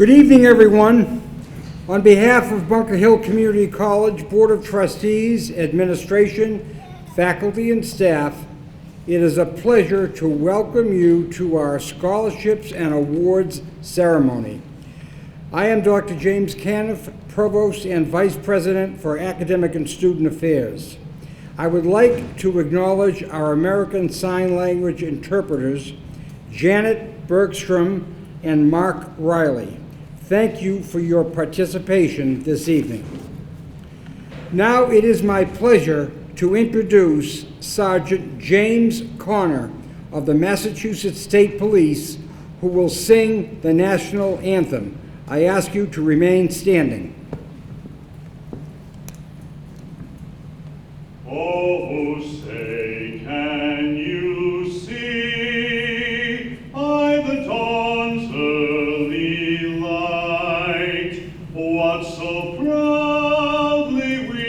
Good evening, everyone. On behalf of Bunker Hill Community College Board of Trustees, administration, faculty, and staff, it is a pleasure to welcome you to our scholarships and awards ceremony. I am Dr. James Canniff, Provost and Vice President for Academic and Student Affairs. I would like to acknowledge our American Sign Language interpreters, Janet Bergstrom and Mark Riley. Thank you for your participation this evening. Now it is my pleasure to introduce Sergeant James Conner of the Massachusetts State Police, who will sing the national anthem. I ask you to remain standing. Oh, say, can you see by the dawn's early light what so proudly we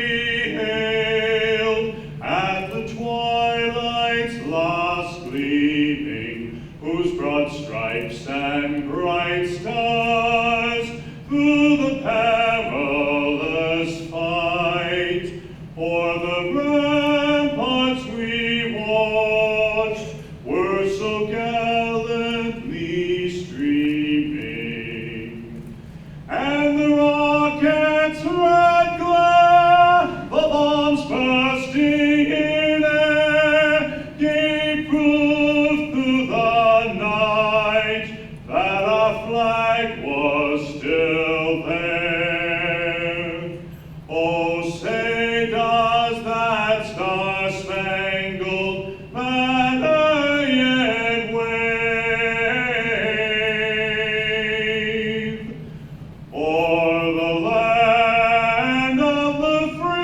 hailed at the twilight's last gleaming, whose broad stripes and bright stars through the perilous fight o'er the ramparts we watched were so gallantly streaming, and the rocket's red glare, the bombs bursting in air, gave proof through the night that our flag was still there. Oh, say does that star-spangled banner yet wave o'er the land of the free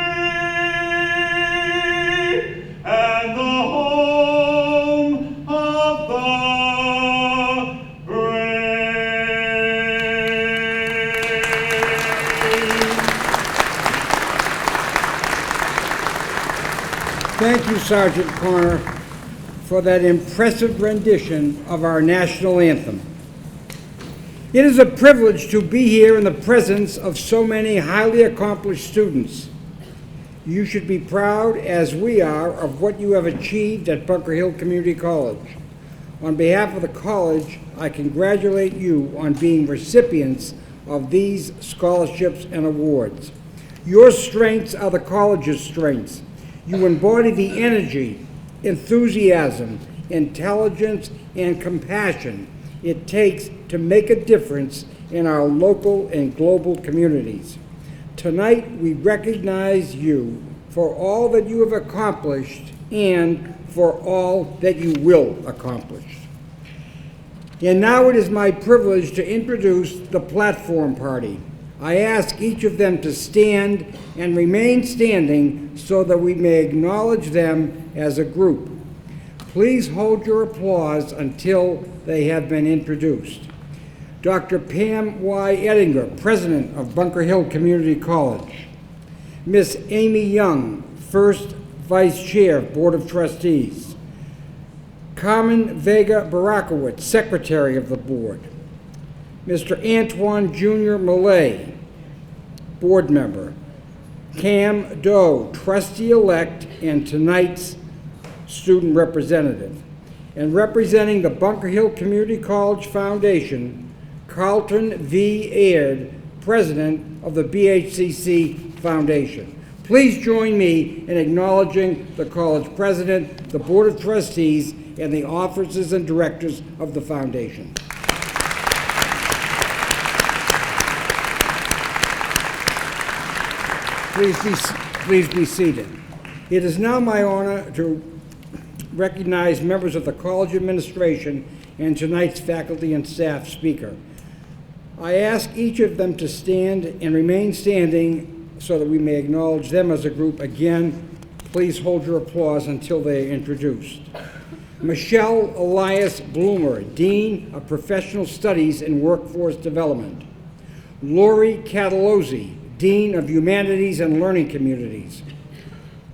and the home of the Thank you, Sergeant Conner, for that impressive rendition of our national anthem. It is a privilege to be here in the presence of so many highly accomplished students. You should be proud, as we are, of what you have achieved at Bunker Hill Community College. On behalf of the college, I congratulate you on being recipients of these scholarships and awards. Your strengths are the college's strengths. You embody the energy, enthusiasm, intelligence, and compassion it takes to make a difference in our local and global communities. Tonight, we recognize you for all that you have accomplished and for all that you will accomplish. And now it is my privilege to introduce the platform party. I ask each of them to stand and remain standing so that we may acknowledge them as a group. Please hold your applause until they have been introduced. Dr. Pam Y. Eddinger, President of Bunker Hill Community College. Miss Amy Young, First Vice Chair of Board of Trustees. Carmen Vega Barakowitz, Secretary of the Board. Mr. Antoine Jr. Millay, Board Member. Cam Doe, Trustee-elect and tonight's Student Representative. And representing the Bunker Hill Community College Foundation, Carlton V. Aird, President of the BHCC Foundation. Please join me in acknowledging the college president, the Board of Trustees, and the officers and directors of the foundation. Please be seated. It is now my honor to recognize members of the college administration and tonight's faculty and staff speaker. I ask each of them to stand and remain standing so that we may acknowledge them as a group. Again, please hold your applause until they are introduced. Michelle Elias Bloomer, Dean of Professional Studies and Workforce Development. Laurie Catalozzi, Dean of Humanities and Learning Communities.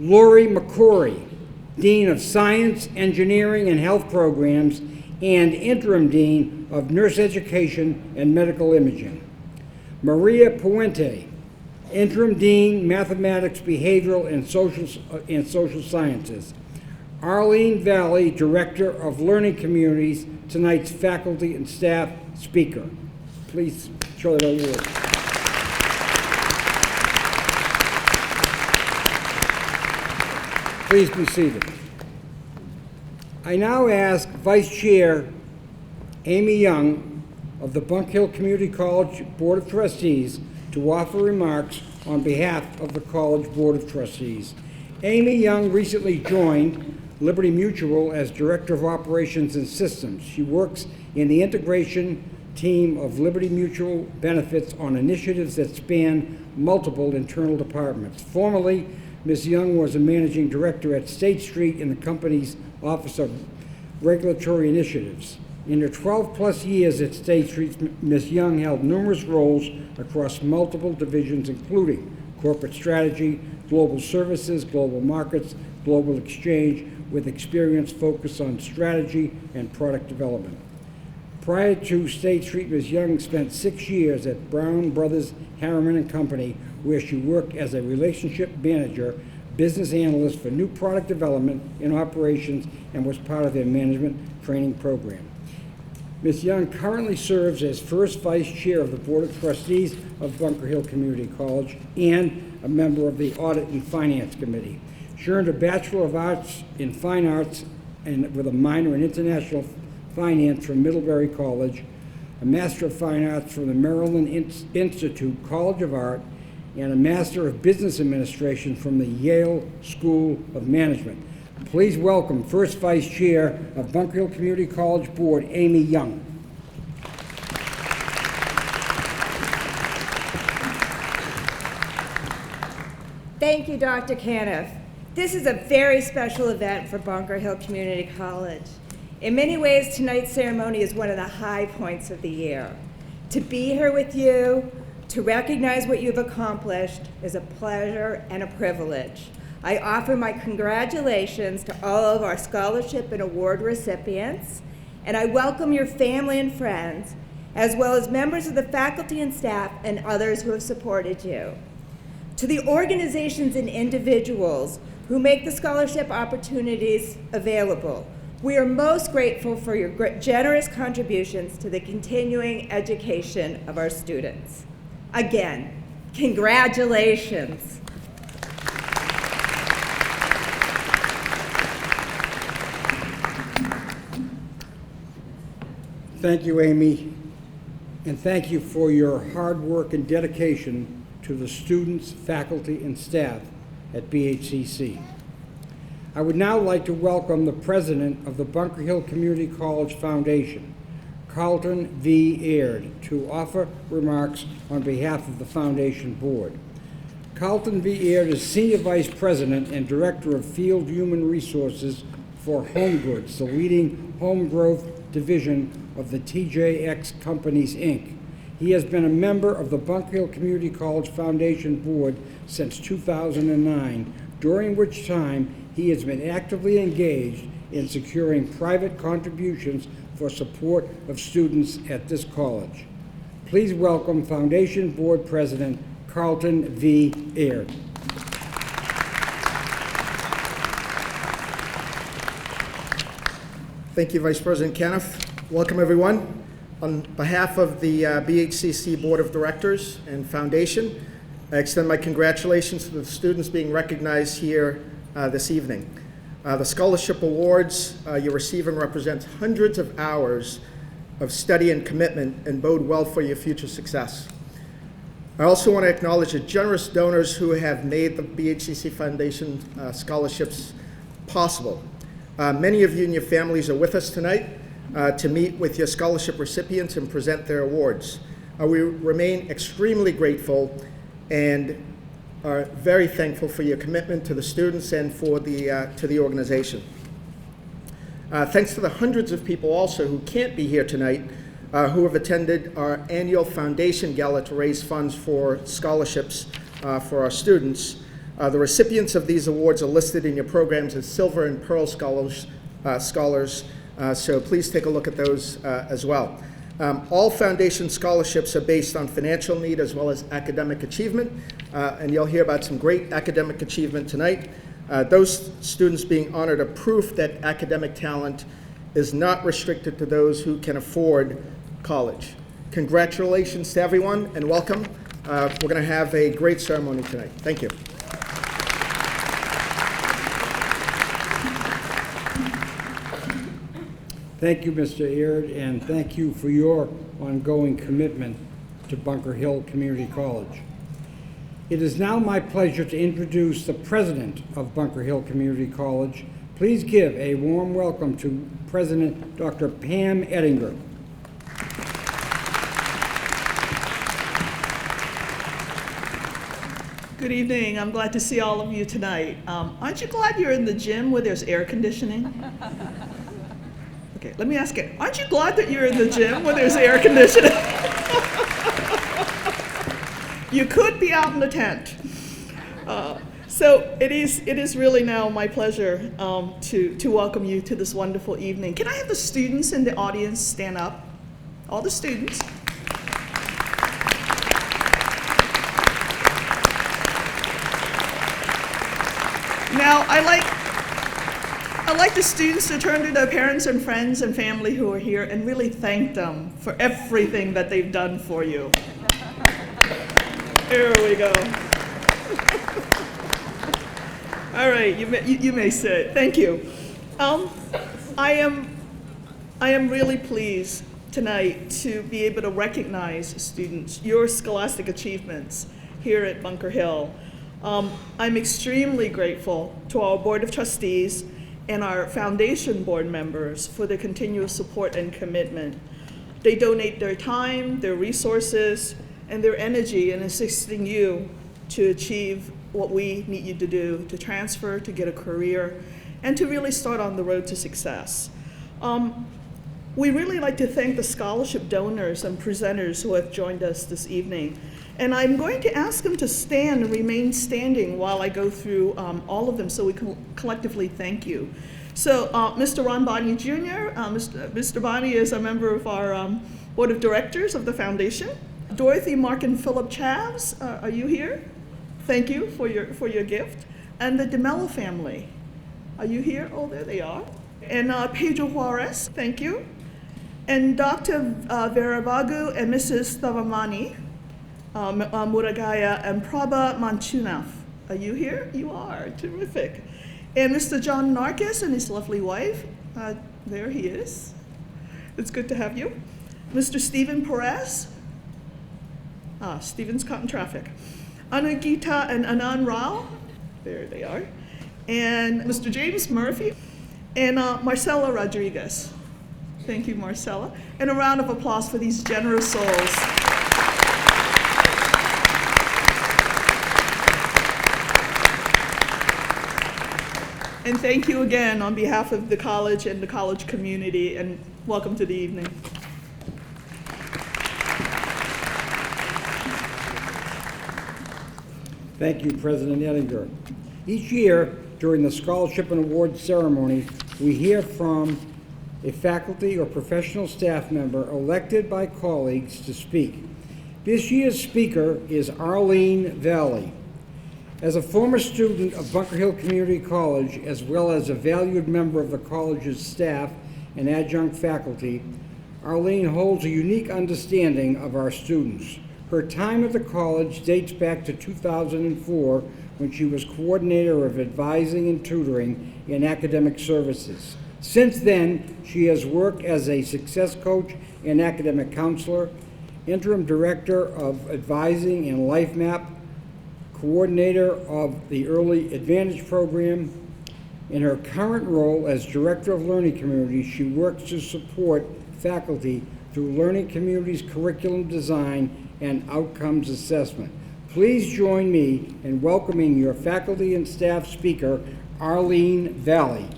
Laurie McCorry, Dean of Science, Engineering, and Health Programs, and Interim Dean of Nurse Education and Medical Imaging. Maria Puente, Interim Dean, Mathematics, Behavioral, and Social Sciences. Arlene Vallie, Director of Learning Communities, tonight's faculty and staff speaker. Please show that award. Please be seated. I now ask Vice Chair Amy Young of the Bunker Hill Community College Board of Trustees to offer remarks on behalf of the College Board of Trustees. Amy Young recently joined Liberty Mutual as Director of Operations and Systems. She works in the integration team of Liberty Mutual Benefits on initiatives that span multiple internal departments. Formerly, Ms. Young was a managing director at State Street in the company's Office of Regulatory Initiatives. In her 12-plus years at State Street, Ms. Young held numerous roles across multiple divisions, including corporate strategy, global services, global markets, global exchange, with experience focused on strategy and product development. Prior to State Street, Ms. Young spent 6 years at Brown Brothers Harriman and Company, where she worked as a relationship manager, business analyst for new product development and operations, and was part of their management training program. Ms. Young currently serves as first vice chair of the Board of Trustees of Bunker Hill Community College and a member of the Audit and Finance Committee. She earned a Bachelor of Arts in Fine Arts and with a minor in International Finance from Middlebury College, a Master of Fine Arts from the Maryland Institute College of Art, and a Master of Business Administration from the Yale School of Management. Please welcome First Vice Chair of Bunker Hill Community College Board, Amy Young. Thank you, Dr. Canniff. This is a very special event for Bunker Hill Community College. In many ways, tonight's ceremony is one of the high points of the year. To be here with you, to recognize what you've accomplished, is a pleasure and a privilege. I offer my congratulations to all of our scholarship and award recipients, and I welcome your family and friends, as well as members of the faculty and staff and others who have supported you. To the organizations and individuals who make the scholarship opportunities available, we are most grateful for your generous contributions to the continuing education of our students. Again, congratulations. Thank you, Amy, and thank you for your hard work and dedication to the students, faculty, and staff at BHCC. I would now like to welcome the president of the Bunker Hill Community College Foundation, Carlton V. Ed, to offer remarks on behalf of the Foundation Board. Carlton V. Ed is Senior Vice President and Director of Field Human Resources for Home Goods, the leading home growth division of the TJX Companies, Inc. He has been a member of the Bunker Hill Community College Foundation Board since 2009, during which time he has been actively engaged in securing private contributions for support of students at this college. Please welcome Foundation Board President Carlton V. Ed. Thank you, Vice President Canniff. Welcome, everyone. On behalf of the BHCC Board of Directors and Foundation, I extend my congratulations to the students being recognized here this evening. The scholarship awards you're receiving represent hundreds of hours of study and commitment and bode well for your future success. I also want to acknowledge the generous donors who have made the BHCC Foundation scholarships possible. Many of you and your families are with us tonight to meet with your scholarship recipients and present their awards. We remain extremely grateful and are very thankful for your commitment to the students and for to the organization. Thanks to the hundreds of people also who can't be here tonight who have attended our annual Foundation Gala to raise funds for scholarships for our students. The recipients of these awards are listed in your programs as Silver and Pearl Scholars, so please take a look at those as well. All foundation scholarships are based on financial need as well as academic achievement, and you'll hear about some great academic achievement tonight. Those students being honored are proof that academic talent is not restricted to those who can afford college. Congratulations to everyone and welcome. We're going to have a great ceremony tonight. Thank you. Thank you, Mr. Aird, and thank you for your ongoing commitment to Bunker Hill Community College. It is now my pleasure to introduce the president of Bunker Hill Community College. Please give a warm welcome to President Dr. Pam Eddinger. Good evening. I'm glad to see all of you tonight. Aren't you glad you're in the gym where there's air conditioning? Okay, let me ask it. Aren't you glad that you're in the gym where there's air conditioning? You could be out in the tent. So it is really now my pleasure to welcome you to this wonderful evening. Can I have the students in the audience stand up? All the students. Now, I like the students to turn to their parents and friends and family who are here and really thank them for everything that they've done for you. There we go. All right, you may sit. Thank you. I am really pleased tonight to be able to recognize students, your scholastic achievements here at Bunker Hill. I'm extremely grateful to our Board of Trustees and our foundation board members for their continuous support and commitment. They donate their time, their resources, and their energy in assisting you to achieve what we need you to do, to transfer, to get a career, and to really start on the road to success. We really like to thank the scholarship donors and presenters who have joined us this evening. And I'm going to ask them to stand and remain standing while I go through all of them so we can collectively thank you. So Mr. Ron Bonney Jr., Mr. Bonney is a member of our Board of Directors of the Foundation. Dorothy, Mark, and Philip Chavs, are you here? Thank you for your gift. And the DeMello family, are you here? Oh, there they are. And Pedro Juarez, thank you. And Dr. Veravagu and Mrs. Thavamani, Muragaya and Prabha Manchunath. Are you here? You are. Terrific. And Mr. John Narkis and his lovely wife. There he is. It's good to have you. Mr. Stephen Perez. Stephen's caught in traffic. Anugita and Anand Rao. There they are. And Mr. James Murphy. And Marcela Rodriguez. Thank you, Marcela. And a round of applause for these generous souls. And thank you again on behalf of the college and the college community, and welcome to the evening. Thank you, President Eddinger. Each year, during the scholarship and award ceremony, we hear from a faculty or professional staff member elected by colleagues to speak. This year's speaker is Arlene Vallie. As a former student of Bunker Hill Community College, as well as a valued member of the college's staff and adjunct faculty, Arlene holds a unique understanding of our students. Her time at the college dates back to 2004, when she was coordinator of advising and tutoring in academic services. Since then, she has worked as a success coach and academic counselor, interim director of advising and LifeMap, coordinator of the Early Advantage program. In her current role as director of learning communities, she works to support faculty through learning communities curriculum design and outcomes assessment. Please join me in welcoming your faculty and staff speaker, Arlene Vallie.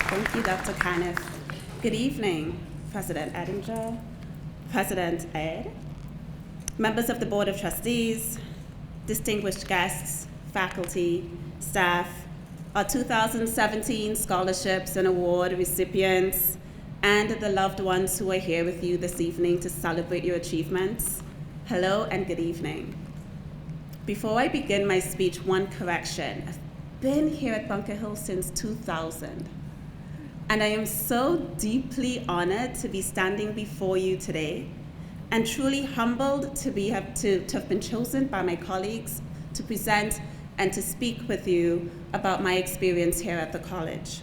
Thank you, Dr. Canniff. Good evening, President Eddinger, President Ed, members of the Board of Trustees, distinguished guests, faculty, staff, our 2017 scholarships and award recipients, and the loved ones who are here with you this evening to celebrate your achievements, hello and good evening. Before I begin my speech, one correction. I've been here at Bunker Hill since 2000, and I am so deeply honored to be standing before you today, and truly humbled to have been chosen by my colleagues to present and to speak with you about my experience here at the college.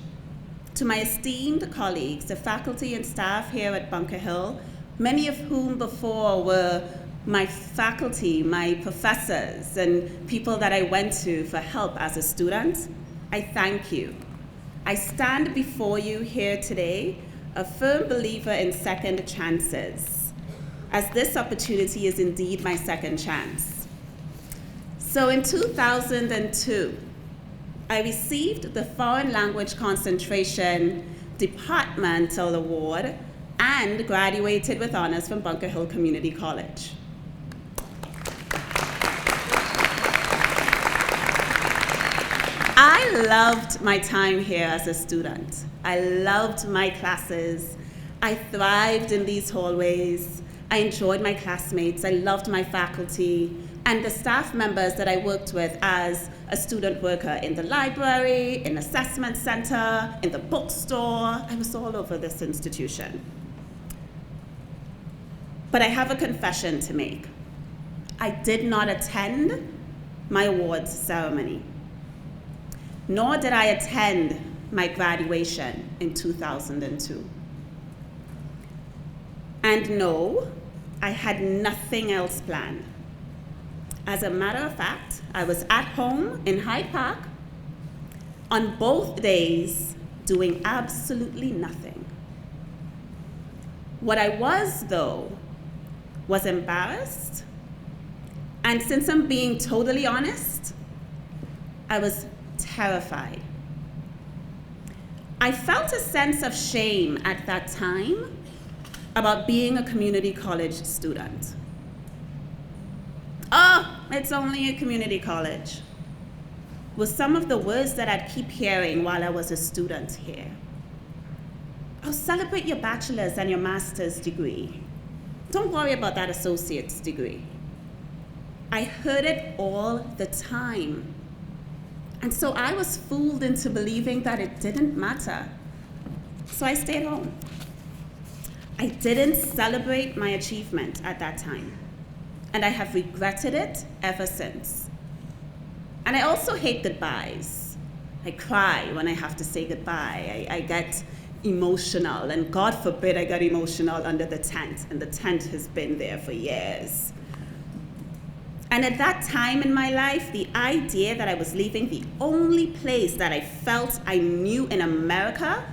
To my esteemed colleagues, the faculty and staff here at Bunker Hill, many of whom before were my faculty, my professors, and people that I went to for help as a student, I thank you. I stand before you here today, a firm believer in second chances, as this opportunity is indeed my second chance. So in 2002, I received the Foreign Language Concentration Departmental Award and graduated with honors from Bunker Hill Community College. I loved my time here as a student. I loved my classes. I thrived in these hallways. I enjoyed my classmates. I loved my faculty and the staff members that I worked with as a student worker in the library, in assessment center, in the bookstore. I was all over this institution. But I have a confession to make. I did not attend my awards ceremony, nor did I attend my graduation in 2002. And no, I had nothing else planned. As a matter of fact, I was at home in Hyde Park on both days doing absolutely nothing. What I was, though, was embarrassed. And since I'm being totally honest, I was terrified. I felt a sense of shame at that time about being a community college student. Oh, it's only a community college, were some of the words that I'd keep hearing while I was a student here. Oh, celebrate your bachelor's and your master's degree. Don't worry about that associate's degree. I heard it all the time. And so I was fooled into believing that it didn't matter. So I stayed home. I didn't celebrate my achievement at that time. And I have regretted it ever since. And I also hate goodbyes. I cry when I have to say goodbye. I get emotional, and God forbid I got emotional under the tent, and the tent has been there for years. And at that time in my life, the idea that I was leaving the only place that I felt I knew in America,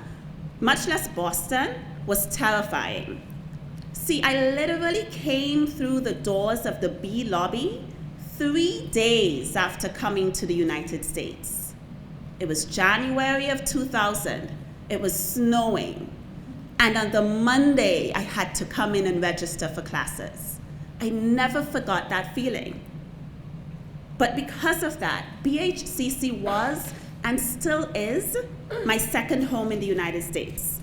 much less Boston, was terrifying. See, I literally came through the doors of the B lobby 3 days after coming to the United States. It was January of 2000. It was snowing. And on the Monday, I had to come in and register for classes. I never forgot that feeling. But because of that, BHCC was and still is my second home in the United States.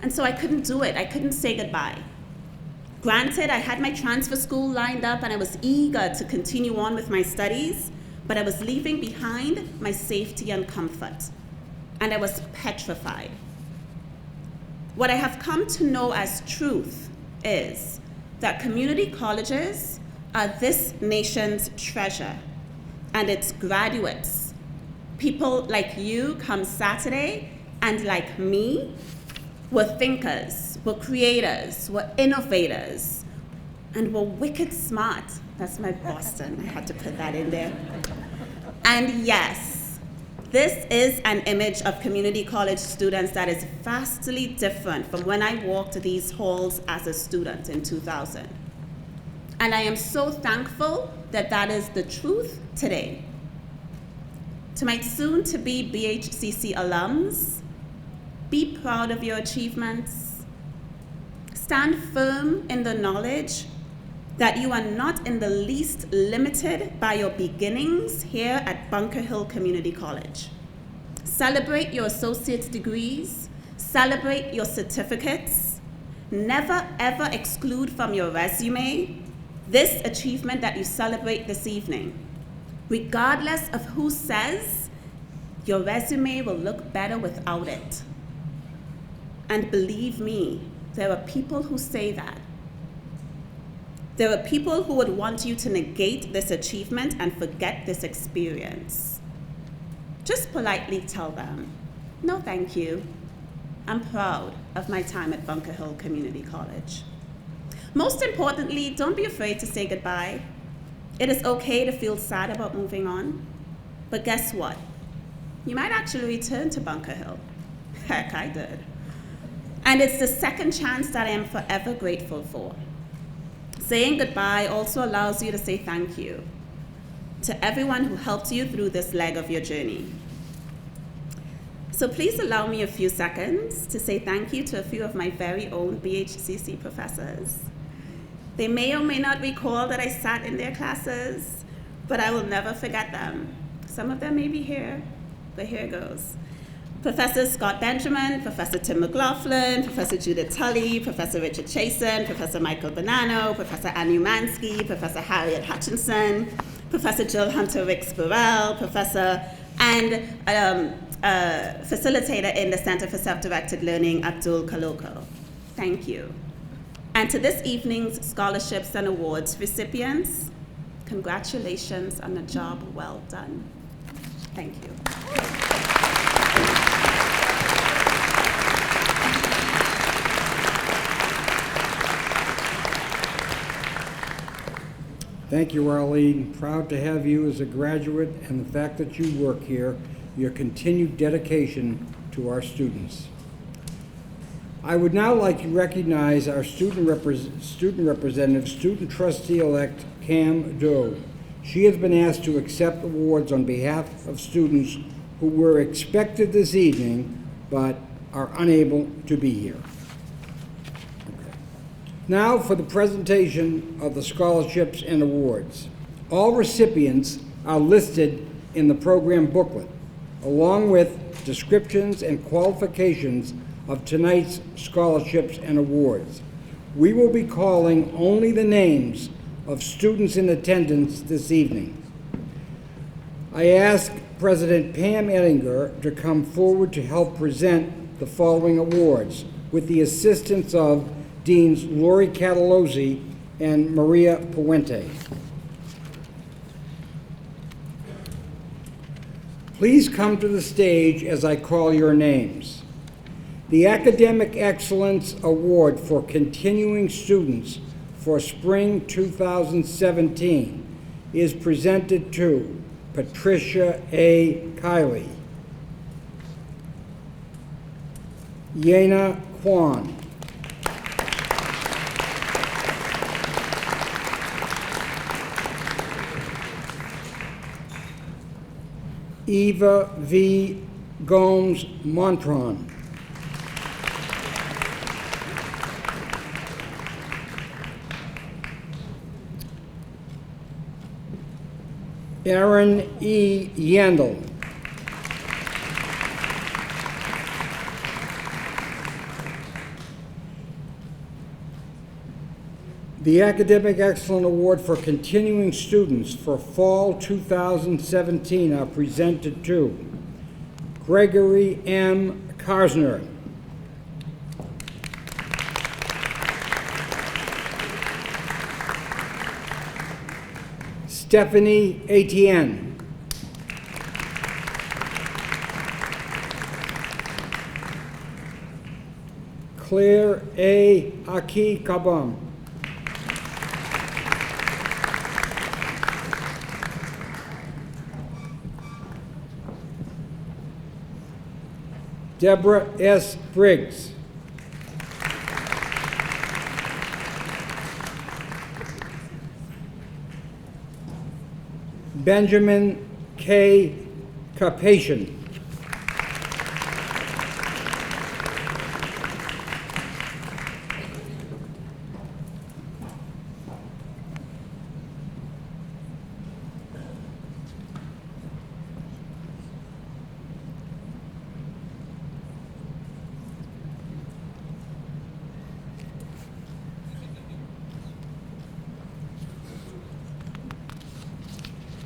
And so I couldn't do it. I couldn't say goodbye. Granted, I had my transfer school lined up and I was eager to continue on with my studies, but I was leaving behind my safety and comfort. And I was petrified. What I have come to know as truth is that community colleges are this nation's treasure, and its graduates, people like you come Saturday, and like me, were thinkers, were creators, were innovators, and were wicked smart. That's my Boston, I had to put that in there. And yes, this is an image of community college students that is vastly different from when I walked these halls as a student in 2000. And I am so thankful that that is the truth today. To my soon-to-be BHCC alums, be proud of your achievements. Stand firm in the knowledge that you are not in the least limited by your beginnings here at Bunker Hill Community College. Celebrate your associate's degrees. Celebrate your certificates. Never ever exclude from your resume this achievement that you celebrate this evening. Regardless of who says, your resume will look better without it. And believe me, there are people who say that. There are people who would want you to negate this achievement and forget this experience. Just politely tell them, no thank you. I'm proud of my time at Bunker Hill Community College. Most importantly, don't be afraid to say goodbye. It is okay to feel sad about moving on, but guess what? You might actually return to Bunker Hill. Heck, I did. And it's the second chance that I am forever grateful for. Saying goodbye also allows you to say thank you to everyone who helped you through this leg of your journey. So please allow me a few seconds to say thank you to a few of my very own BHCC professors. They may or may not recall that I sat in their classes, but I will never forget them. Some of them may be here, but here goes. Professor Scott Benjamin, Professor Tim McLaughlin, Professor Judith Tully, Professor Richard Chasen, Professor Michael Bonanno, Professor Annie Mansky, Professor Harriet Hutchinson, Professor Jill Hunter-Ricks Burrell, Professor and facilitator in the Center for Self-Directed Learning, Abdul Kaloko. Thank you. And to this evening's scholarships and awards recipients, congratulations on a job well done. Thank you. Thank you, Arlene. Proud to have you as a graduate and the fact that you work here, your continued dedication to our students. I would now like to recognize our student representative, student trustee-elect Cam Doe. She has been asked to accept awards on behalf of students who were expected this evening but are unable to be here. Okay. Now for the presentation of the scholarships and awards. All recipients are listed in the program booklet, along with descriptions and qualifications of tonight's scholarships and awards. We will be calling only the names of students in attendance this evening. I ask President Pam Eddinger to come forward to help present the following awards with the assistance of Deans Laurie Catalozzi and Maria Puente. Please come to the stage as I call your names. The Academic Excellence Award for Continuing Students for Spring 2017 is presented to Patricia A. Kiley, Yena Kwan, Eva V. Gomes Montron, Aaron E. Yandel, the Academic Excellence Award for Continuing Students for Fall 2017 are presented to Gregory M. Karsner, Stephanie Etienne, Claire A. Aki Kabam, Deborah S. Briggs, Benjamin K. Carpathian,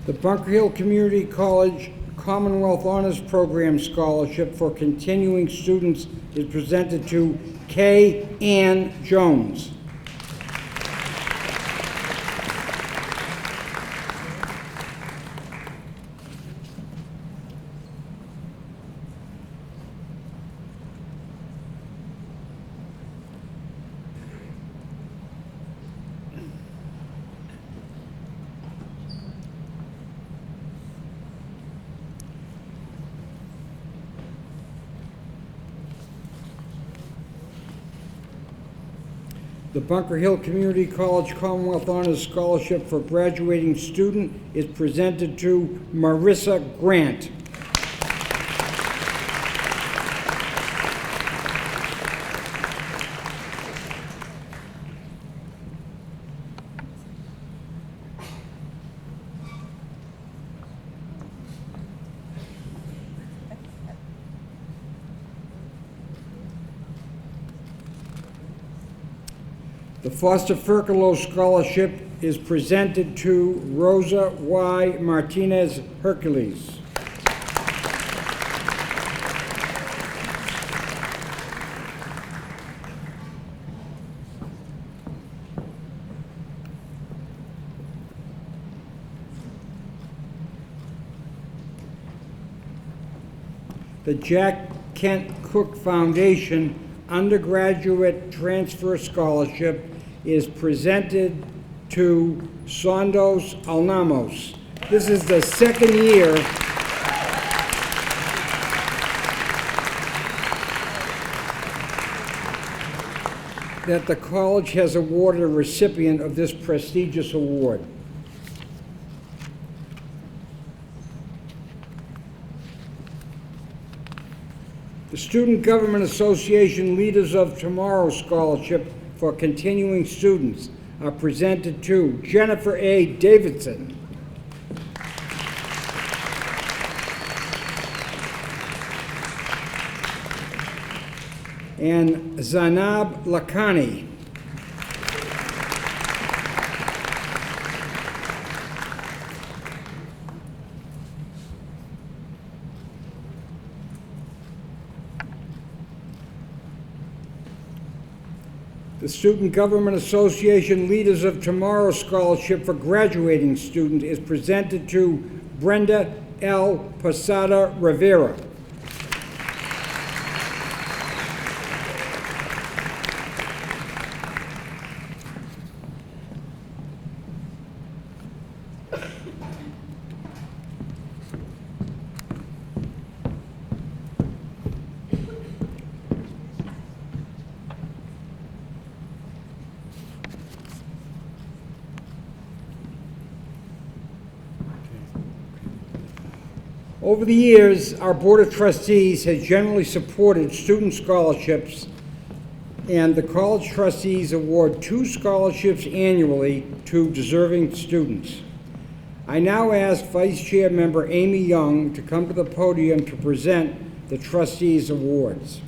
The Bunker Hill Community College Commonwealth Honors Program Scholarship for continuing students is presented to Kay Ann Jones. The Bunker Hill Community College Commonwealth Honors Scholarship for graduating student is presented to Marissa Grant. The Foster Furcalo Scholarship is presented to Rosa Y. Martinez Hercules. The Jack Kent Cook Foundation Undergraduate Transfer Scholarship is presented to Sondos Alnamos. This is the second year that the college has awarded a recipient of this prestigious award. The Student Government Association Leaders of Tomorrow Scholarship for continuing students are presented to Jennifer A. Davidson. And Zainab Lakhani. The Student Government Association Leaders of Tomorrow Scholarship for graduating students is presented to Brenda L. Posada Rivera. Over the years, our Board of Trustees has generally supported student scholarships, and the College Trustees award 2 scholarships annually to deserving students. I now ask Vice Chair Member Amy Young to come to the podium to present the Trustees Awards.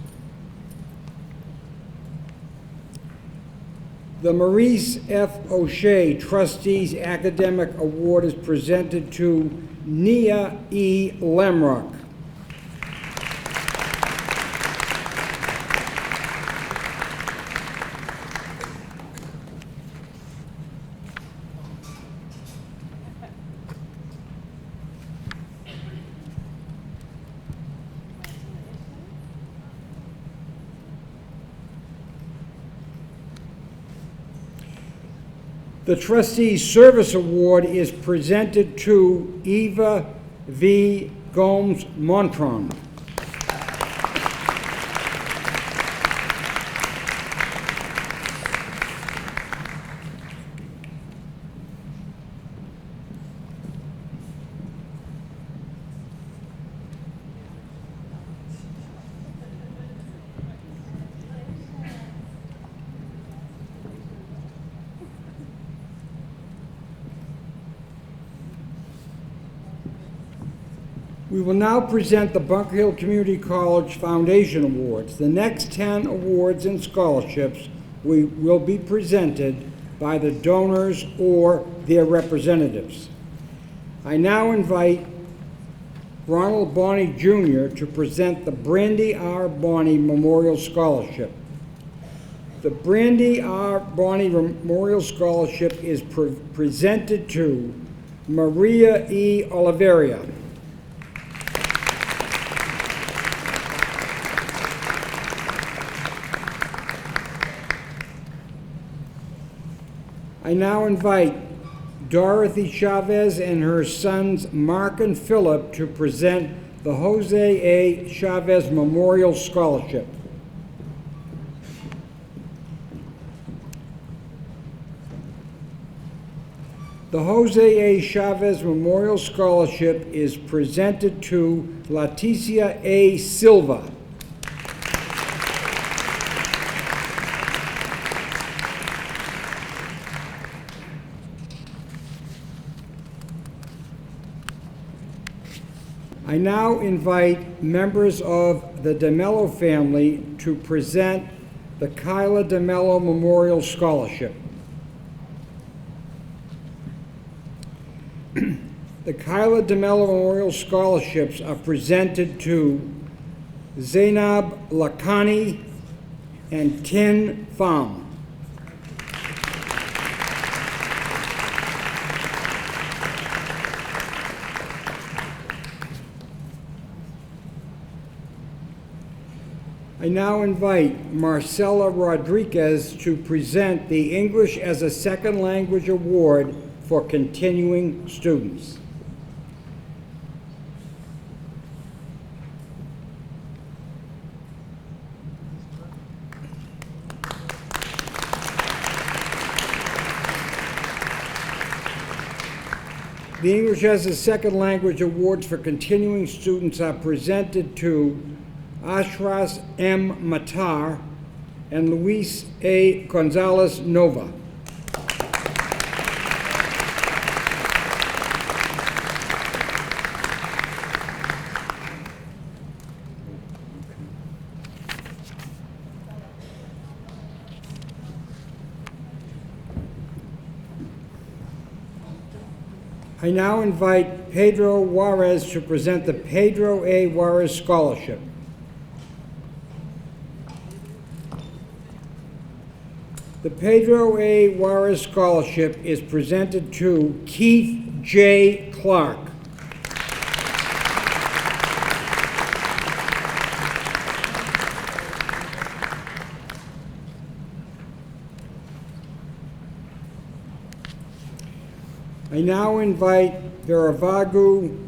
The Maurice F. O'Shea Trustees Academic Award is presented to Nia E. Lemrock. The Trustees Service Award is presented to Eva V. Gomes Montron. We will now present the Bunker Hill Community College Foundation Awards. The next 10 awards and scholarships will be presented by the donors or their representatives. I now invite Ronald Bonney Jr. to present the Brandy R. Bonney Memorial Scholarship. The Brandy R. Bonney Memorial Scholarship is presented to Maria E. Oliveria. I now invite Dorothy Chavez and her sons Mark and Philip to present the Jose A. Chavez Memorial Scholarship. The Jose A. Chavez Memorial Scholarship is presented to Leticia A. Silva. I now invite members of the DeMello family to present the Kyla DeMello Memorial Scholarship. The Kyla DeMello Memorial Scholarships are presented to Zainab Lakhani and Tin Pham. I now invite Marcela Rodriguez to present the English as a Second Language Award for continuing students. The English as a Second Language Awards for continuing students are presented to Ashras M. Matar and Luis A. Gonzalez Nova. I now invite Pedro Juarez to present the Pedro A. Juarez Scholarship. The Pedro A. Juarez Scholarship is presented to Keith J. Clark. I now invite Viravagu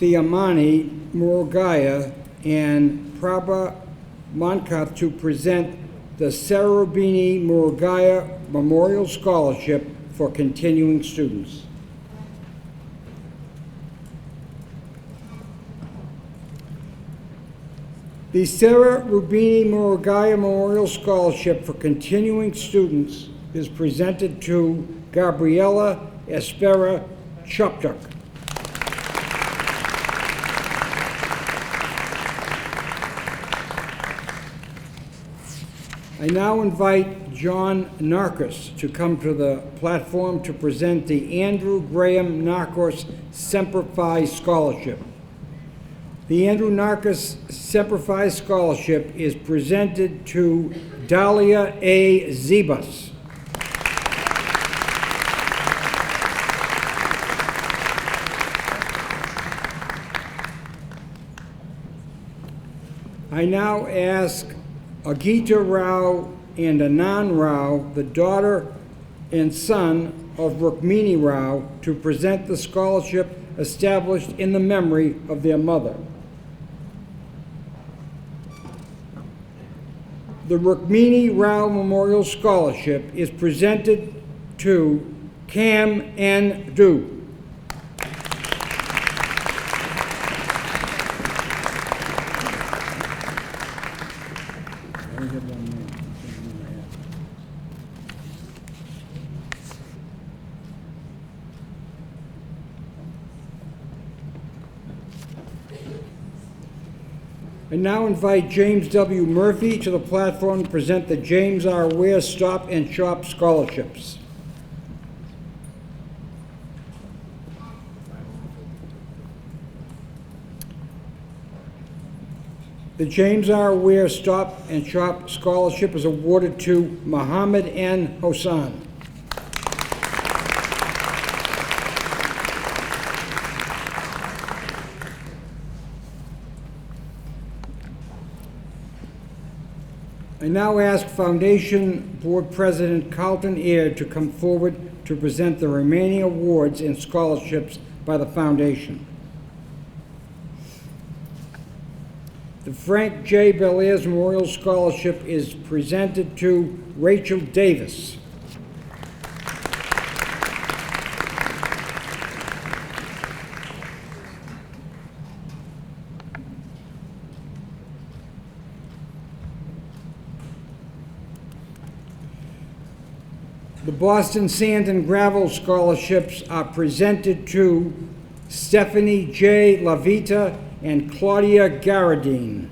Thiamani Murugaya and Prabha Mankath to present the Sarabini Murugaya Memorial Scholarship for continuing students. The Sarah Rubini Murugaya Memorial Scholarship for continuing students is presented to Gabriela Espera Chuptuk. I now invite John Narcos to come to the platform to present the Andrew Graham Narcos Semper Fi Scholarship. The Andrew Narcos Semper Fi Scholarship is presented to Dahlia A. Zebus. I now ask Agita Rao and Anand Rao, the daughter and son of Rukmini Rao, to present the scholarship established in the memory of their mother. The Rukmini Rao Memorial Scholarship is presented to Cam N. Du. I now invite James W. Murphy to the platform to present the James R. Ware Stop and Shop Scholarships. The James R. Ware Stop and Shop Scholarship is awarded to Muhammad N. Hossan. I now ask Foundation Board President Carlton to come forward to present the remaining awards and scholarships by the Foundation. The Frank J. Belair's Memorial Scholarship is presented to Rachel Davis. The Boston Sand and Gravel Scholarships are presented to Stephanie J. LaVita and Claudia Garadine.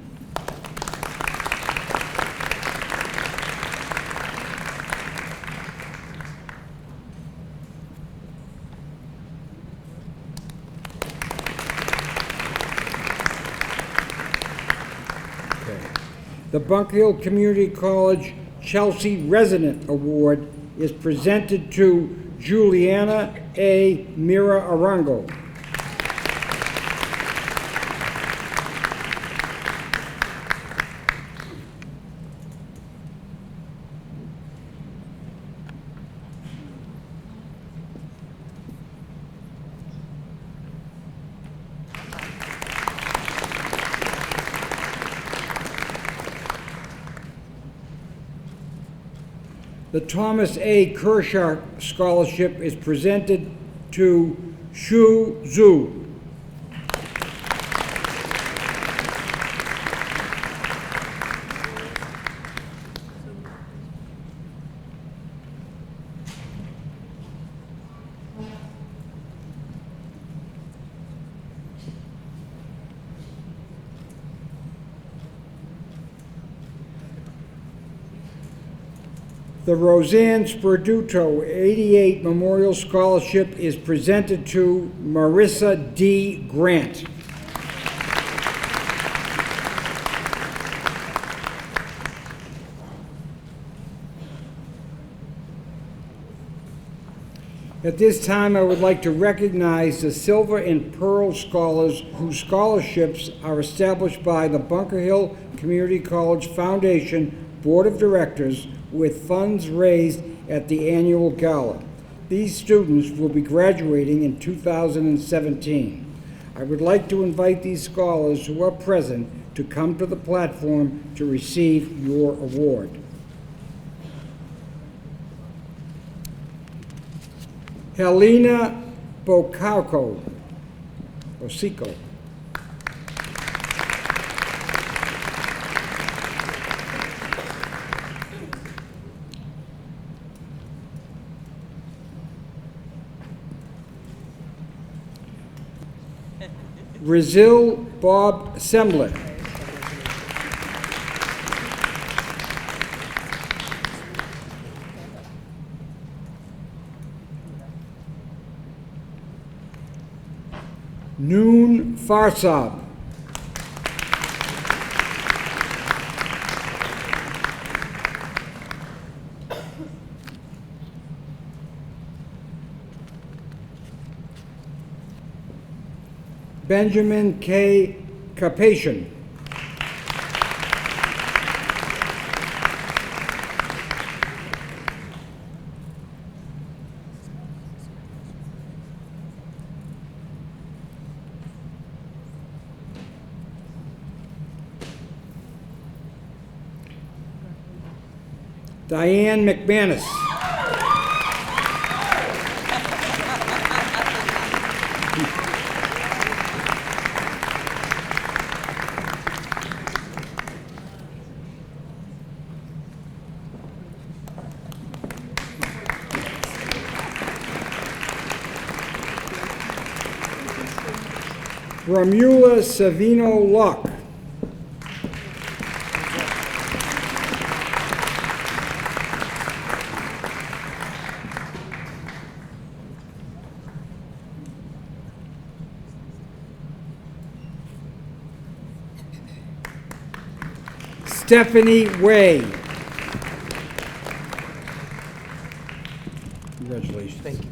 The Bunker Hill Community College Chelsea Resident Award is presented to Juliana A. Mira Arango. The Thomas A. Kershaw Scholarship is presented to Shu Zhu. The Roseanne Sperduto 88 Memorial Scholarship is presented to Marissa D. Grant. At this time, I would like to recognize the Silver and Pearl Scholars whose scholarships are established by the Bunker Hill Community College Foundation Board of Directors with funds raised at the annual gala. These students will be graduating in 2017. I would like to invite these scholars who are present to come to the platform to receive your award. Helena Bocico. Rizil Bob Semler. Noon Farsab. Benjamin K. Carpathian. Diane McManus. Ramula Savino Locke. Stephanie Way. Congratulations. Thank you.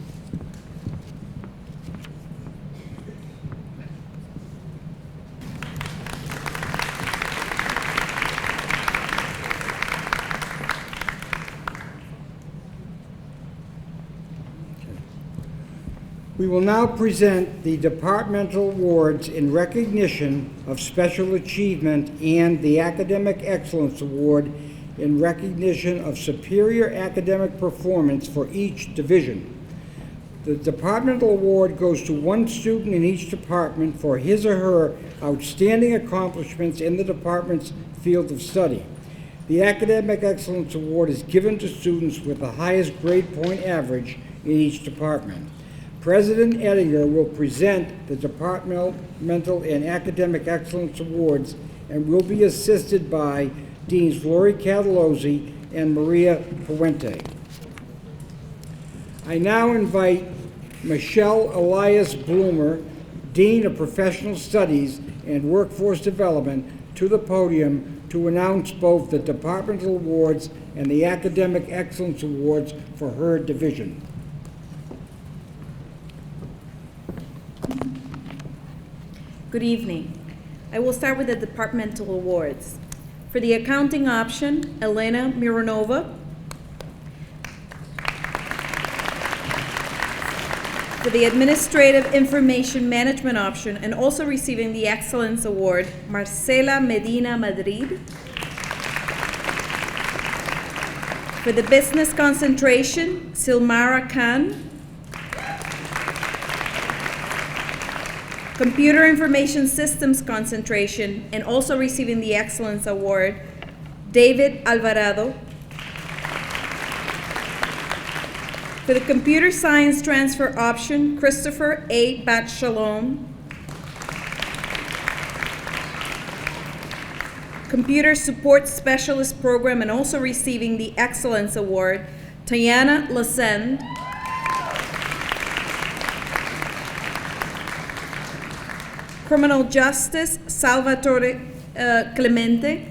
We will now present the departmental awards in recognition of special achievement and the Academic Excellence Award in recognition of superior academic performance for each division. The departmental award goes to one student in each department for his or her outstanding accomplishments in the department's field of study. The Academic Excellence Award is given to students with the highest grade point average in each department. President Eddinger will present the Departmental and Academic Excellence Awards and will be assisted by Deans Laurie Catalozzi and Maria Puente. I now invite Michelle Elias Bloomer, Dean of Professional Studies and Workforce Development, to the podium to announce both the departmental awards and the Academic Excellence Awards for her division. Good evening. I will start with the departmental awards. For the accounting option, Elena Mironova. For the administrative information management option and also receiving the excellence award, Marcela Medina Madrid. For the business concentration, Silmara Khan. Computer Information Systems concentration and also receiving the Excellence Award, David Alvarado. For the Computer Science Transfer option, Christopher A. Bat-Shalom. Computer Support Specialist Program and also receiving the Excellence Award, Tayana Lasend. Criminal Justice, Salvatore Clemente.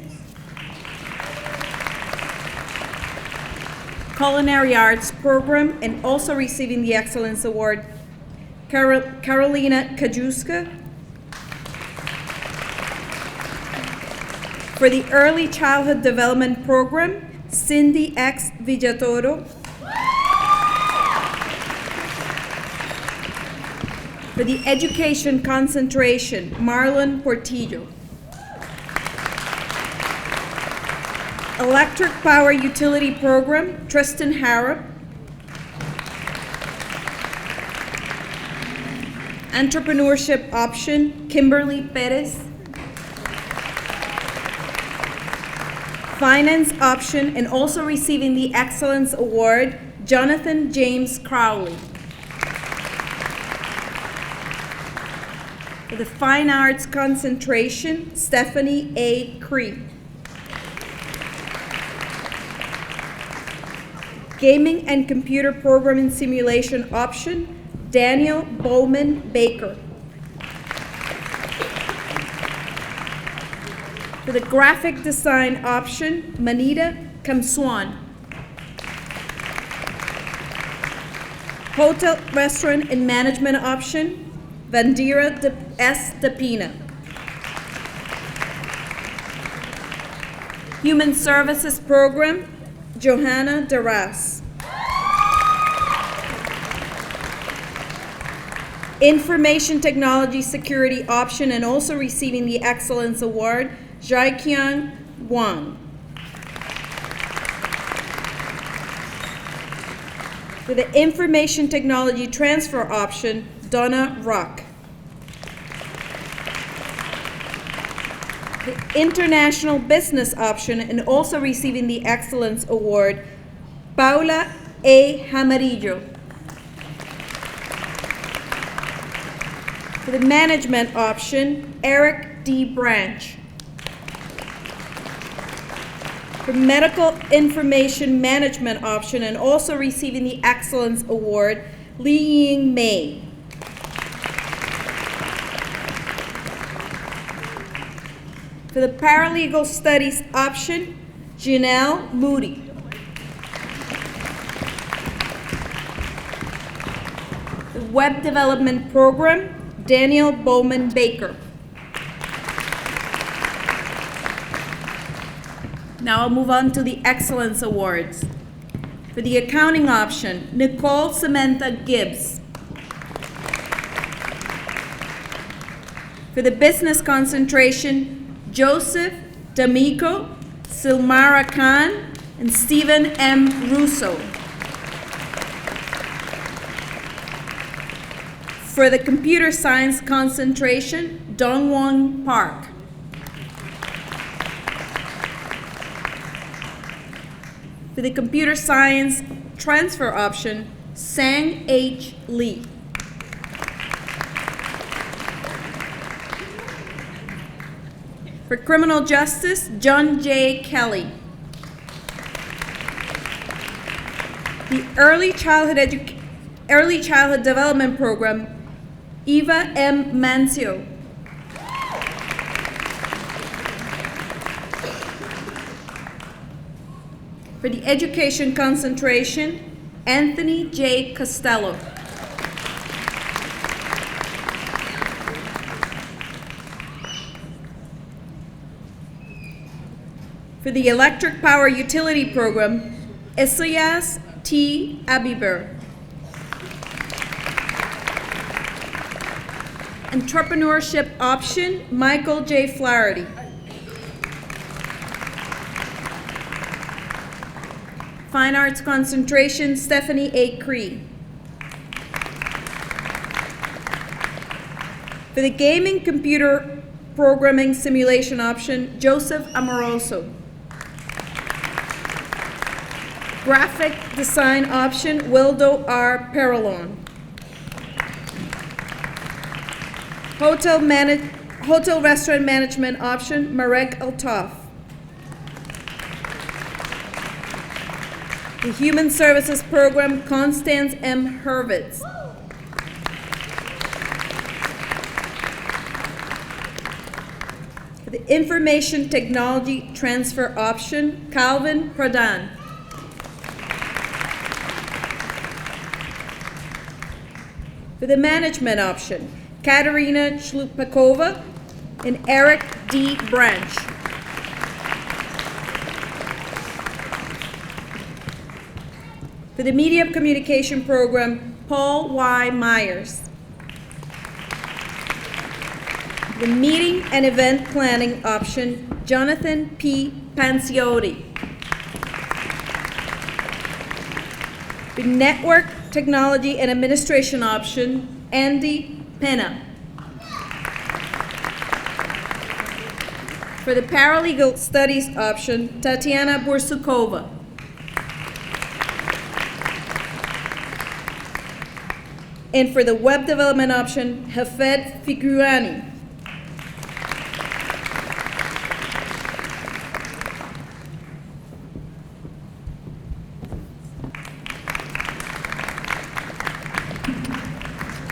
Culinary Arts Program and also receiving the Excellence Award, Carolina Kajuska. For the Early Childhood Development Program, Cindy X. Villatoro. For the Education Concentration, Marlon Portillo. Electric Power Utility Program, Tristan Harrop. Entrepreneurship Option, Kimberly Perez. Finance Option and also receiving the Excellence Award, Jonathan James Crowley. For the Fine Arts Concentration, Stephanie A. Cree. Gaming and Computer Programming Simulation Option, Daniel Bowman Baker. For the Graphic Design Option, Manita Kamswan. Hotel, Restaurant and Management Option, Vandira S. Depina. Human Services Program, Johanna Daras. Information Technology Security Option and also receiving the Excellence Award, Jaikyang Wang. For the Information Technology Transfer Option, Donna Rock. The International Business Option and also receiving the Excellence Award, Paula A. Jamarillo. For the Management Option, Eric D. Branch. For Medical Information Management Option and also receiving the Excellence Award, Leaming May. For For the paralegal studies option, Janelle Moody. The web development program, Daniel Bowman Baker. Now I'll move on to the Excellence Awards. For the accounting option, Nicole Samantha Gibbs. For the business concentration, Joseph D'Amico, Silmara Khan, and Stephen M. Russo. For the computer science concentration, Dongwon Park. For the computer science transfer option, Sang H. Lee. For criminal justice, John J. Kelly. The early childhood development program, Eva M. Mancio. For the education concentration, Anthony J. Costello. For the electric power utility program, Isaias T. Abiber. Entrepreneurship option, Michael J. Flaherty. Fine arts concentration, Stephanie A. Cree. For the gaming computer programming simulation option, Joseph Amoroso. Graphic design option, Wildo R. Perelon. Hotel restaurant management option, Marek Altaf. The Human Services Program, Constance M. Hurwitz. For the Information Technology Transfer option, Calvin Pradhan. For the Management option, Katerina Shlupakova and Eric D. Branch. For the Media Communication Program, Paul Y. Myers. The Meeting and Event Planning option, Jonathan P. Panciotti. The Network Technology and Administration option, Andy Pena. For the Paralegal Studies option, Tatiana Borsukova. And for the Web Development option, Hafed Figurani.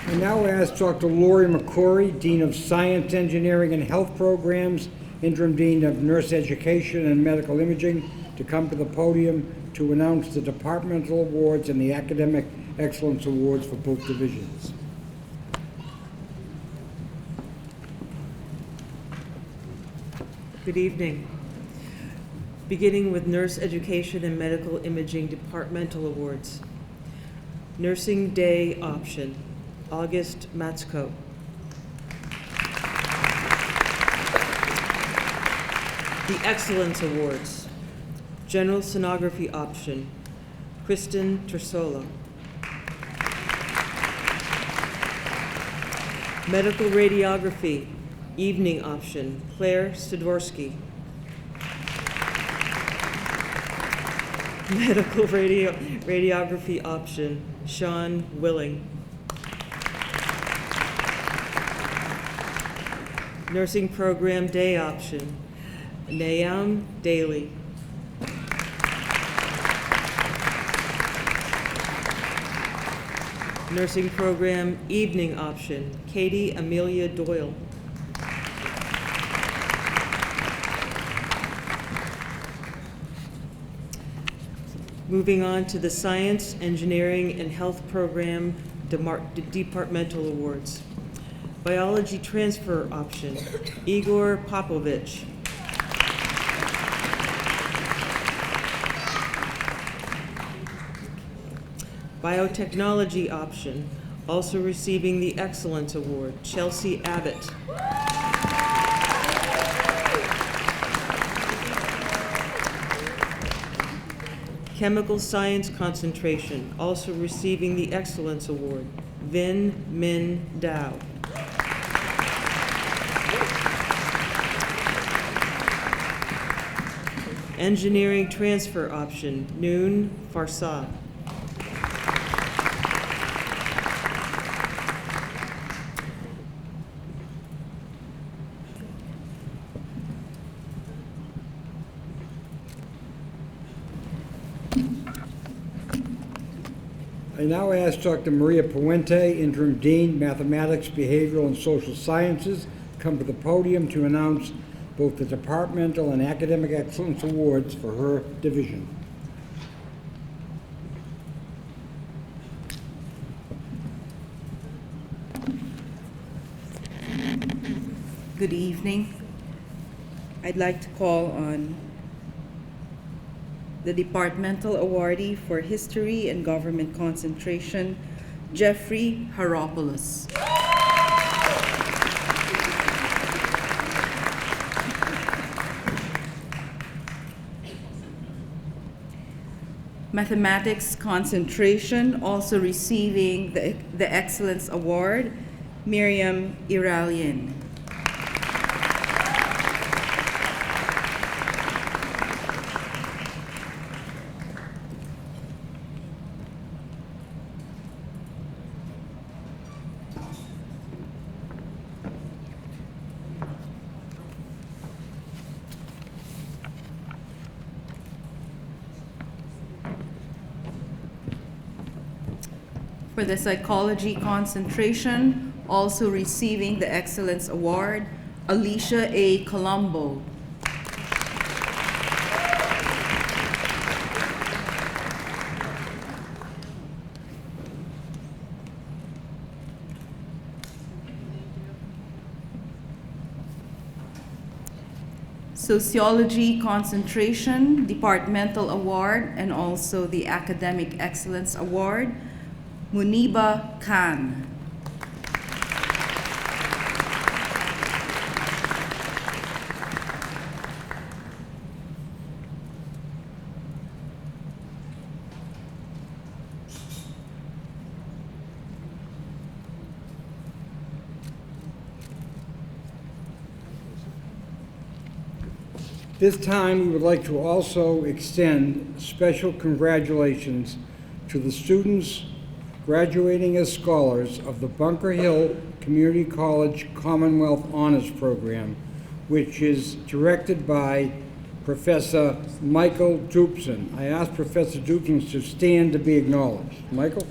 I now ask Dr. Laurie McCorry, Dean of Science, Engineering, and Health Programs, Interim Dean of Nurse Education and Medical Imaging, to come to the podium to announce the departmental awards and the Academic Excellence Awards for both divisions. Good evening. Beginning with Nurse Education and Medical Imaging Departmental Awards. Nursing Day Option, August Matsko. The Excellence Awards. General Sonography Option, Kristen Tersola. Medical Radiography, Evening Option, Claire Sidorsky. Medical Radiography Option, Sean Willing. Nursing Program Day Option, Nayam Daly. Nursing Program Evening Option, Katie Amelia Doyle. Moving on to the Science, Engineering, and Health Program Departmental Awards. Biology Transfer Option, Igor Popovich. Biotechnology Option, also receiving the Excellence Award, Chelsea Abbott. Chemical Science Concentration, also receiving the Excellence Award, Vin Min Dao. Engineering Transfer Option, Noon Farsad. I now ask Dr. Maria Puente, Interim Dean, Mathematics, Behavioral, and Social Sciences, come to the podium to announce both the Departmental and Academic Excellence Awards for her division. Good evening. I'd like to call on the Departmental Awardee for History and Government Concentration, Jeffrey Haropoulos. Mathematics Concentration, also receiving the Excellence Award, Miriam Iralian. For the Psychology Concentration, also receiving the Excellence Award, Alicia A. Colombo. Sociology Concentration, Departmental Award, and also the Academic Excellence Award, Muniba Khan. This time, we would like to also extend special congratulations to the students graduating as scholars of the Bunker Hill Community College Commonwealth Honors Program, which is directed by Professor Michael Dupson. I ask Professor Dupson to stand to be acknowledged. Michael?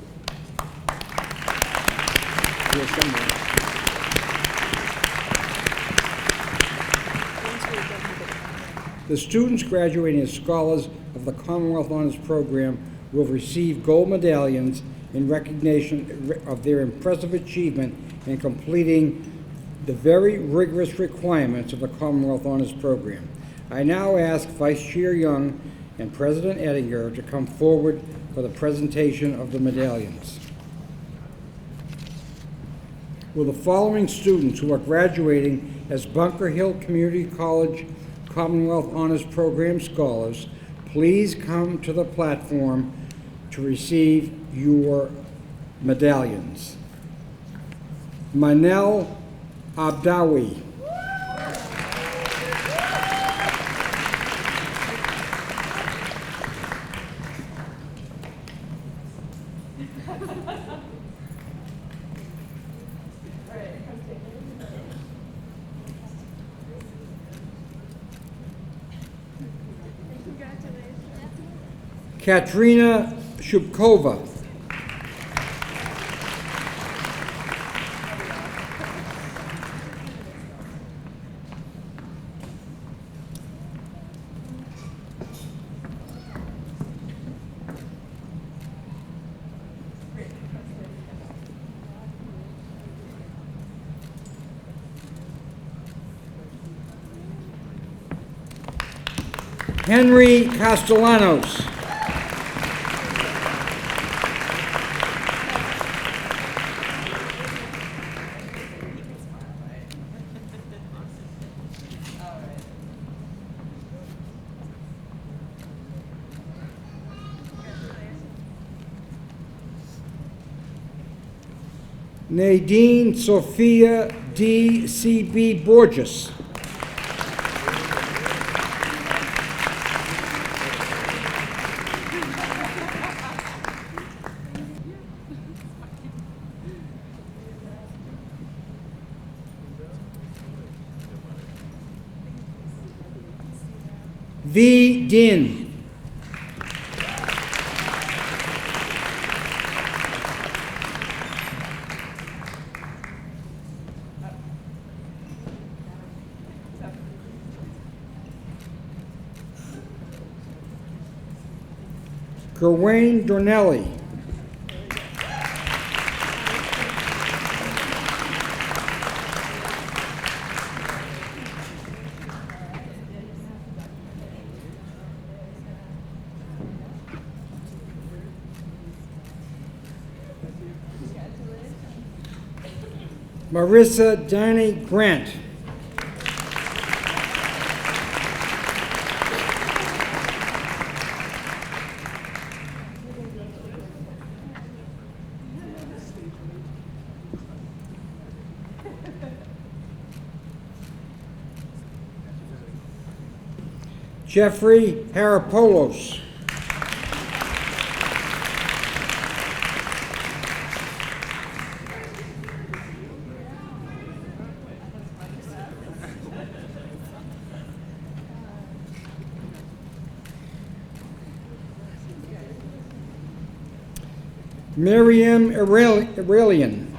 The students graduating as scholars of the Commonwealth Honors Program will receive gold medallions in recognition of their impressive achievement in completing the very rigorous requirements of the Commonwealth Honors Program. I now ask Vice Chair Young and President Eddinger to come forward for the presentation of the medallions. Will the following students who are graduating as Bunker Hill Community College Commonwealth Honors Program scholars please come to the platform to receive your medallions? Manel Abdawi. Katrina Shubkova. Henry Castellanos. Nadine Sophia D. C.B. Borges. V. Din. Gawain Dornelli. Marissa Danny Grant. Jeffrey Harapoulos. Miriam Aurelian.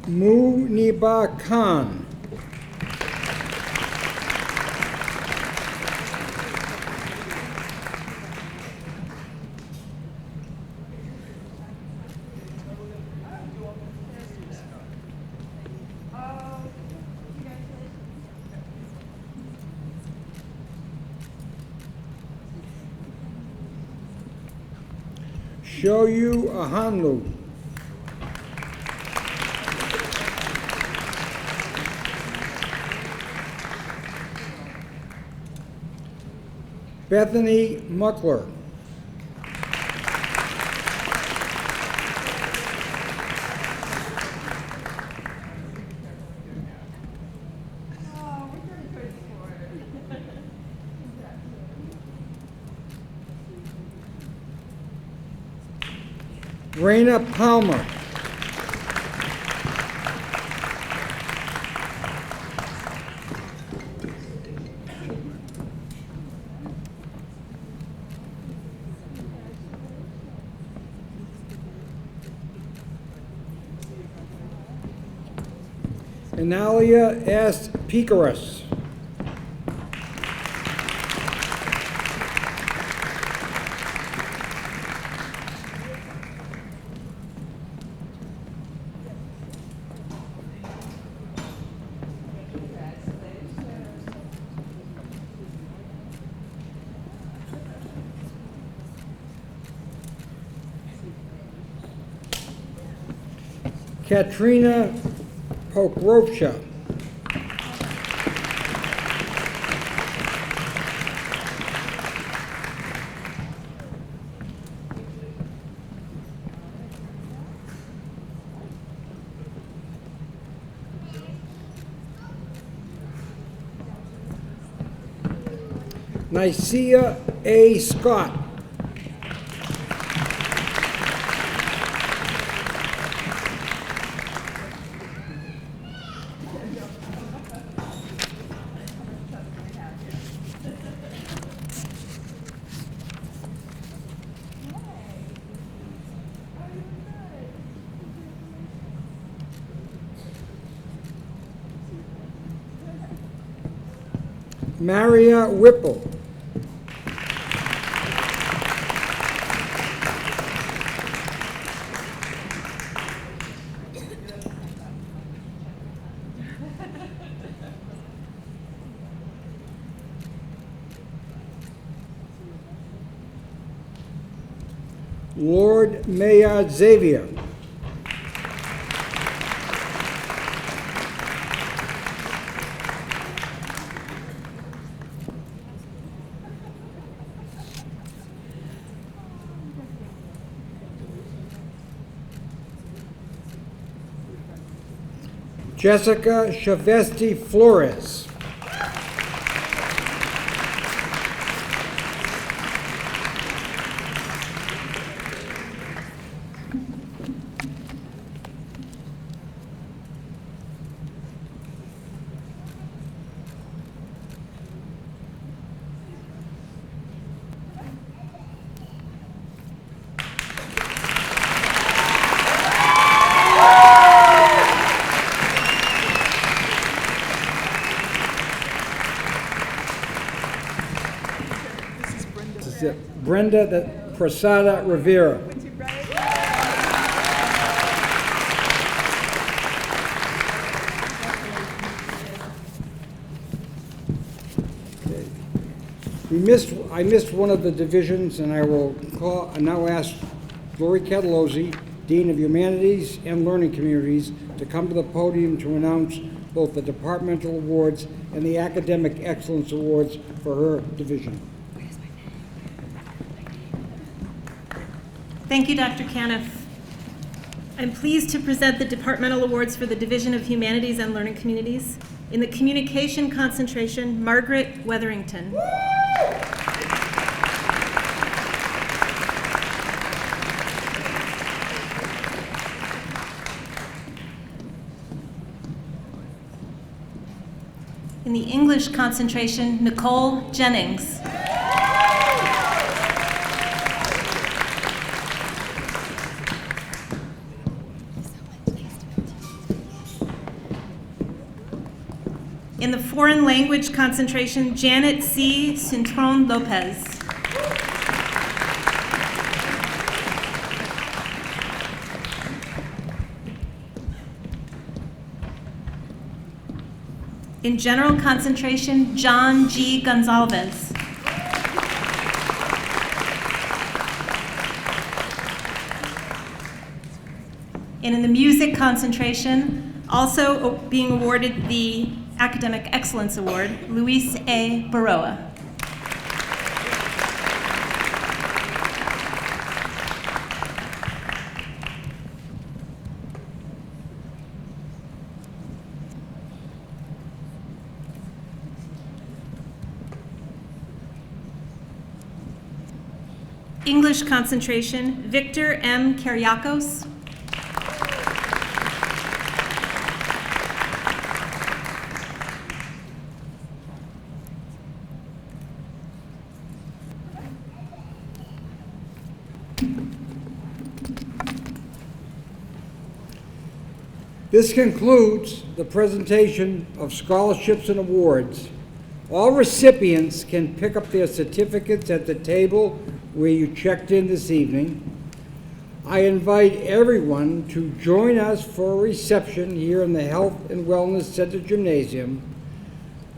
Muniba Khan. Shoyu Ahanlu. Bethany Muckler. Raina Palmer. Analia S. Picaris. Katrina Pokrovcha. Nicaea A. Scott. Maria Whipple. Lord Mayor Xavier. Jessica Shavesti Flores. Brenda Prasada Rivera. I missed one of the divisions, and I will now ask Laurie Catalozzi, Dean of Humanities and Learning Communities, to come to the podium to announce both the departmental awards and the Academic Excellence Awards for her division. Thank you, Dr. Canniff. I'm pleased to present the departmental awards for the Division of Humanities and Learning Communities. In the communication concentration, Margaret Wetherington. In the English concentration, Nicole Jennings. In the foreign language concentration, Janet C. Cintron Lopez. In general concentration, John G. Gonzalez. And in the music concentration, also being awarded the Academic Excellence Award, Luis A. Baroa. English concentration, Victor M. Kariakos. This concludes the presentation of scholarships and awards. All recipients can pick up their certificates at the table where you checked in this evening. I invite everyone to join us for a reception here in the Health and Wellness Center Gymnasium.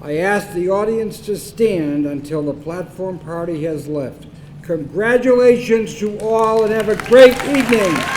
I ask the audience to stand until the platform party has left. Congratulations to all and have a great evening.